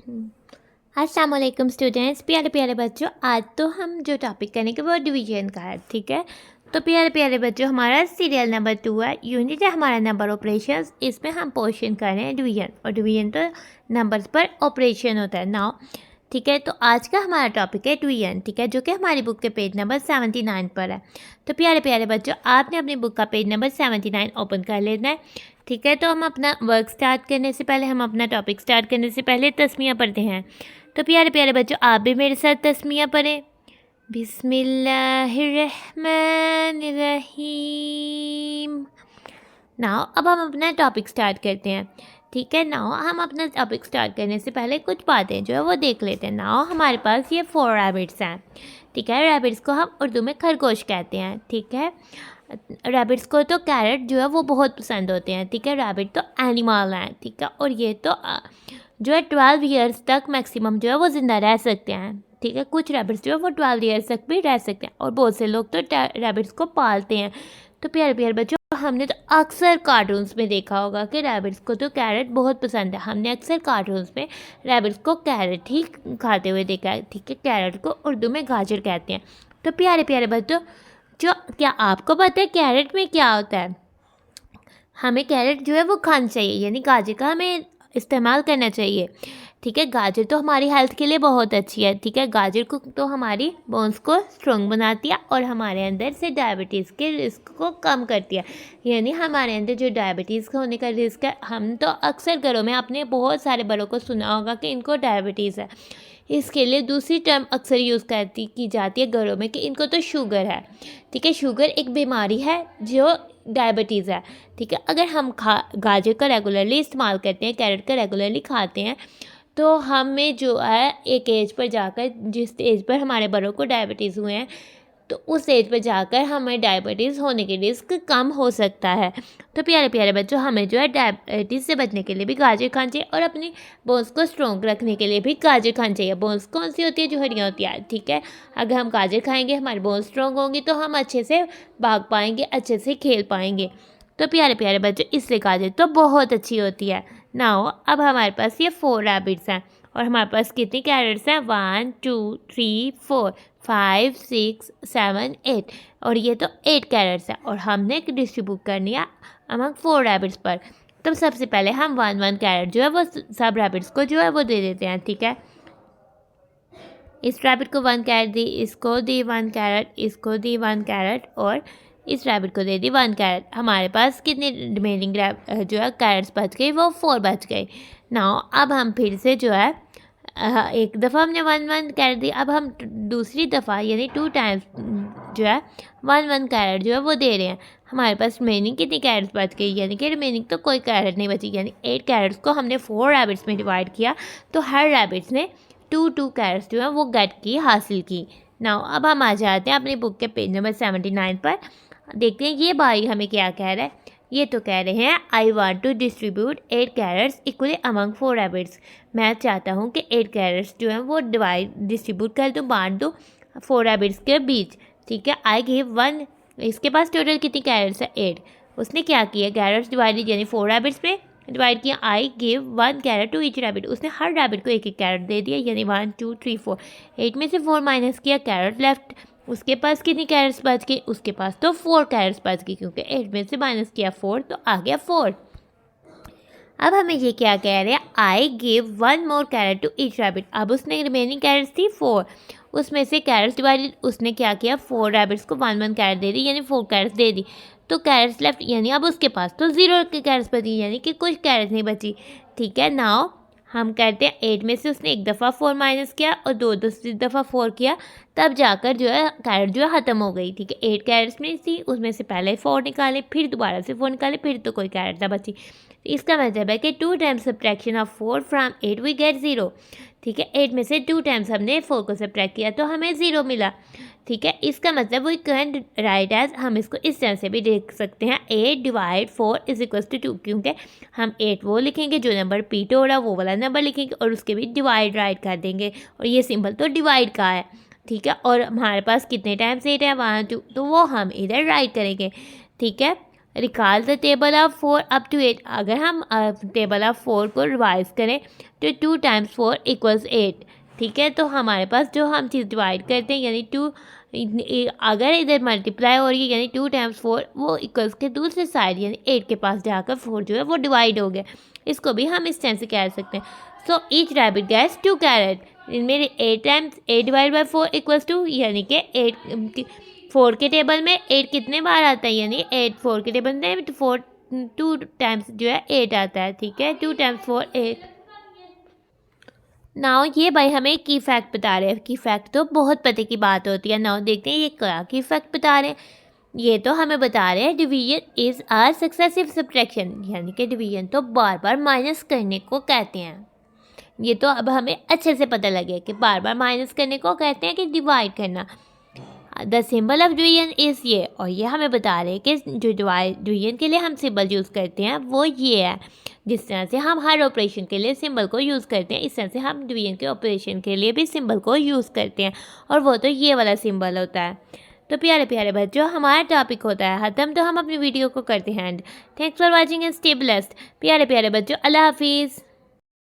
अस्सलाम वालेकुम स्टूडेंट्स, प्यारे प्यारे बच्चों। आज तो हम जो टॉपिक करेंगे वो डिवीजन का है, ठीक है। तो प्यारे प्यारे बच्चों, हमारा सीरियल नंबर 2 है, यूनिट है हमारा नंबर ऑपरेशंस। इसमें हम पोर्शन कर रहे हैं डिवीजन, और डिवीजन तो नंबर्स पर ऑपरेशन होता है नाउ, ठीक है। तो आज का हमारा टॉपिक है डिवीजन, ठीक है, जो कि हमारी बुक के पेज नंबर 79 पर है। तो प्यारे प्यारे बच्चों, आपने अपनी बुक का पेज नंबर 79 ओपन कर लेना है, ठीक है। तो हम अपना वर्क स्टार्ट करने से पहले, हम अपना टॉपिक स्टार्ट करने से पहले तस्मीया पढ़ते हैं। तो प्यारे प्यारे बच्चों, आप भी मेरे साथ तस्मीया पढ़ें। बिस्मिल्लाहिर्रहमानिर्रहीम। नाउ अब हम अपना टॉपिक स्टार्ट करते हैं, ठीक है। नाउ हम अपना टॉपिक स्टार्ट करने से पहले कुछ बातें जो है वो देख लेते हैं। नाउ हमारे पास ये 4 रैबिट्स हैं, ठीक है। रैबिट्स को हम उर्दू में खरगोश कहते हैं, ठीक है। रैबिट्स को तो कैरेट जो है वो बहुत पसंद होते हैं, ठीक है। रैबिट तो एनिमल हैं, ठीक है, और ये तो जो है 12 ईयर्स तक मैक्सिमम जो है वो ज़िंदा रह सकते हैं, ठीक है। कुछ रैबिट्स जो है वो 12 ईयर्स तक भी रह सकते हैं, और बहुत से लोग तो रैबिट्स को पालते हैं। तो प्यारे प्यारे बच्चों, हमने तो अक्सर कार्टून्स में देखा होगा कि रैबिट्स को तो कैरेट बहुत पसंद है। हमने अक्सर कार्टून्स में रैबिट्स को कैरेट ही खाते हुए देखा है, ठीक है। कैरेट को उर्दू में गाजर कहते हैं। तो प्यारे प्यारे बच्चों, जो क्या आपको पता है कैरेट में क्या होता है? हमें कैरेट जो है वो खाना चाहिए, यानी गाजर का हमें इस्तेमाल करना चाहिए, ठीक है। गाजर तो हमारी हेल्थ के लिए बहुत अच्छी है, ठीक है। गाजर को तो हमारी बोन्स को स्ट्रॉन्ग बनाती है, और हमारे अंदर से डायबिटीज़ के रिस्क को कम करती है। यानी हमारे अंदर जो डायबिटीज़ होने का रिस्क है, हम तो अक्सर घरों में अपने बहुत सारे बड़ों को सुना होगा कि इनको डायबिटीज़ है। इसके लिए दूसरी टर्म अक्सर यूज़ की जाती है घरों में कि इनको तो शुगर है, ठीक है। शुगर एक बीमारी है जो डायबिटीज़ है, ठीक है। अगर हम गाजर का रेगुलरली इस्तेमाल करते हैं, कैरेट का रेगुलरली खाते हैं, तो हमें जो है एक एज पर जाकर, जिस एज पर हमारे बड़ों को डायबिटीज़ हुए हैं, तो उस एज पर जाकर हमें डायबिटीज़ होने के रिस्क कम हो सकता है। तो प्यारे प्यारे बच्चों, हमें जो है डायबिटीज़ से बचने के लिए भी गाजर खाना चाहिए, और अपनी बोन्स को स्ट्रॉन्ग रखने के लिए भी गाजर खाना चाहिए। बोन्स कौन सी होती है? जो हड्डियाँ होती है, ठीक है। अगर हम गाजर खाएंगे, हमारी बोन्स स्ट्रॉन्ग होंगी, तो हम अच्छे से भाग पाएंगे, अच्छे से खेल पाएंगे। तो प्यारे प्यारे बच्चों, इसलिए गाजर तो बहुत अच्छी होती है। नाउ अब हमारे पास ये 4 रैबिट्स हैं, और हमारे पास कितनी कैरेट्स हैं? 1 2 3 4 5 6 7 8, और ये तो 8 कैरेट्स हैं, और हमने डिस्ट्रीब्यूट करनी है अमंग 4 रैबिट्स पर। तो सबसे पहले हम 1 कैरेट जो है वो सब रैबिट्स को जो है वो दे देते हैं, ठीक है। इस रैबिट को 1 कैरेट दी, इसको दी 1 कैरेट, इसको दी 1 कैरेट, और इस रैबिट को दे दी 1 कैरेट। हमारे पास कितने रिमेनिंग जो है कैरेट्स बच गई? वो 4 बच गई। नाउ अब हम फिर से जो है एक दफ़ा हमने 1 कैरेट दी, अब हम दूसरी दफ़ा यानी 2 टाइम्स जो है 1 कैरेट जो है वो दे रहे हैं। हमारे पास रिमेनिंग कितनी कैरेट्स बच गई? यानी कि रिमेनिंग तो कोई कैरेट नहीं बची, यानी 8 कैरेट्स को हमने 4 रैबिट्स में डिवाइड किया, तो हर रैबिट्स ने 2 कैरेट्स जो है वो गेट की, हासिल की। नाउ अब हम आ जाते हैं अपनी बुक के पेज नंबर 79 पर। देखते हैं ये भाई हमें क्या कह रहा है। ये तो कह रहे हैं, I want to distribute 8 carrots equally among 4 rabbits. मैं चाहता हूँ कि 8 कैरेट्स जो हैं वो डिस्ट्रीब्यूट कर दूँ, बांट दूँ 4 रैबिट्स के बीच, ठीक है। आई गिव 1, इसके पास टोटल कितनी कैरेट्स है? 8। उसने क्या किया? कैरेट्स डिवाइडेड यानी 4 रैबिट्स में डिवाइड किया। I give 1 carrot to each rabbit, उसने हर रैबिट को एक एक कैरेट दे दिया, यानी 1 2 3 4। 8 में से 4 माइनस किया, कैरेट लेफ्ट। उसके पास कितनी कैरेट्स बच गई? उसके पास तो 4 कैरेट्स बच गई, क्योंकि 8 में से माइनस किया 4, तो आ गया 4। अब हमें ये क्या कह रहे हैं? I give 1 more carrot to each rabbit. अब उसने रिमेनिंग कैरेट्स थी 4, उसमें से कैरेट्स डिवाइडेड, उसने क्या किया? 4 रैबिट्स को 1 कैरेट दे दी, यानी 4 कैरेट्स दे दी, तो कैरेट्स लेफ्ट, यानी अब उसके पास तो 0 की कैरेट्स बची, यानी कि कुछ कैरेट्स नहीं बची, ठीक है। नाउ हम कहते हैं 8 में से उसने एक दफ़ा 4 माइनस किया, और दूसरी दफ़ा 4 किया, तब जाकर जो है कैरेट जो है ख़त्म हो गई, ठीक है। 8 कैरेट्स में थी, उसमें से पहले 4 निकाले, फिर दोबारा से 4 निकाले, फिर तो कोई कैरेट ना बची। इसका मतलब है कि 2 times subtraction of 4 from 8 we get 0, ठीक है। 8 में से 2 टाइम्स हमने 4 को सब्ट्रैक्ट किया, तो हमें 0 मिला, ठीक है। इसका मतलब वी कैन राइट एज, हम इसको इस तरह से भी देख सकते हैं, 8 डिवाइड 4 इज इक्वल टू 2, क्योंकि हम 8 वो लिखेंगे जो नंबर रिपीट हो रहा है, वो वाला नंबर लिखेंगे, और उसके भी डिवाइड राइट कर देंगे, और ये सिंबल तो डिवाइड का है, ठीक है। और हमारे पास कितने टाइम्स 8 है? 1 2, तो वो हम इधर राइट करेंगे, ठीक है। Recall the table of 4 up to 8। अगर हम टेबल ऑफ 4 को रिवाइज करें तो 2 टाइम्स 4 इक्वल्स 8। ठीक है, तो हमारे पास जो हम चीज़ डिवाइड करते हैं यानी 2, अगर इधर मल्टीप्लाई हो रही है यानी 2 टाइम्स 4 वो इक्वल्स के दूसरे साइड यानी 8 के पास जाकर 4 जो है वो डिवाइड हो गया। इसको भी हम इस तरह से कह सकते हैं। So each rabbit gets 2 carrot. मेरे 8 टाइम्स 8 डिवाइड बाई 4 इक्वल्स 2, यानी कि 8 4 के टेबल में 8 कितने बार आता है, यानी 8 4 के टेबल में तो 4 2 टाइम्स जो है 8 आता है। ठीक है, 2 टाइम्स 4 8। नाउ ये भाई हमें की फैक्ट बता रहे हैं। की फैक्ट तो बहुत पते की बात होती है। नाउ देखते हैं ये क्या की फैक्ट बता रहे हैं। ये तो हमें बता रहे हैं division is a successive subtraction, यानी कि डिवीजन तो बार बार माइनस करने को कहते हैं। ये तो अब हमें अच्छे से पता लगे कि बार बार माइनस करने को कहते हैं कि डिवाइड करना। The symbol of division is ये, और ये हमें बता रहे हैं कि जो डिवीजन के लिए हम सिंबल यूज़ करते हैं वो ये है। जिस तरह से हम हर ऑपरेशन के लिए सिंबल को यूज़ करते हैं, इस तरह से हम डिवीजन के ऑपरेशन के लिए भी सिंबल को यूज़ करते हैं, और वो तो ये वाला सिंबल होता है। तो प्यारे प्यारे बच्चों, हमारा टॉपिक होता है ख़त्म, तो हम अपनी वीडियो को करते हैं and. Thanks for watching and stay blessed. प्यारे प्यारे बच्चों, अल्लाह हाफिज़।